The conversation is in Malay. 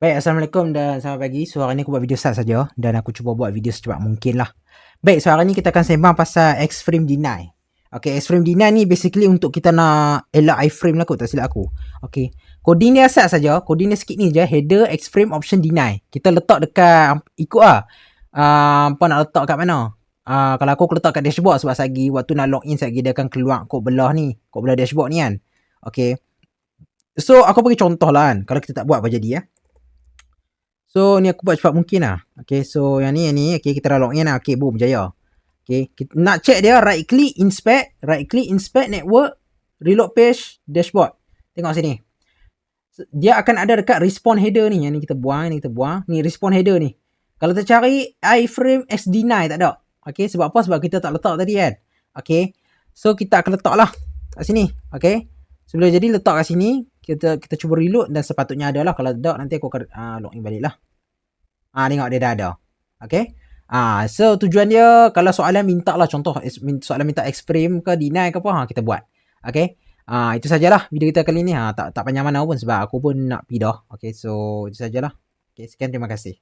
Baik, Assalamualaikum dan selamat pagi. So, hari ni aku buat video start saja dan aku cuba buat video secepat mungkin lah. Baik, so hari ni kita akan sembang pasal X-frame deny. Okay, X-frame deny ni basically untuk kita nak elak iframe lah kot, tak silap aku. Okay, coding dia asal saja, coding dia sikit ni je, header X-frame option deny. Kita letak dekat, ikut lah. Apa nak letak kat mana? Kalau aku letak kat dashboard sebab lagi waktu nak login lagi dia akan keluar kod belah ni, kod belah dashboard ni kan. Okay, so aku bagi contoh lah kan, kalau kita tak buat apa jadi ya. So ni aku buat cepat mungkin lah. Okay, so yang ni okay, kita dah login lah. Okay, boom, jaya. Okay, kita nak check dia, right click inspect network, reload page, dashboard. Tengok sini. Dia akan ada dekat respawn header ni. Yang ni kita buang, ni respawn header ni. Kalau kita cari iframe xdeny tak ada. Okay, sebab apa? Sebab kita tak letak tadi kan. Okay, so kita akan letak lah kat sini. Okay, sebelum jadi letak kat sini. Kita cuba reload dan sepatutnya ada lah. Kalau tak, nanti aku akan login balik lah. Tengok dia dah ada. Okay. So tujuan dia, kalau soalan minta lah, contoh soalan minta X-frame ke deny ke apa, kita buat. Okay. Itu sajalah video kita kali ni. Tak panjang mana pun sebab aku pun nak pergi dah. Okay, so itu sajalah. Okay, sekian, terima kasih.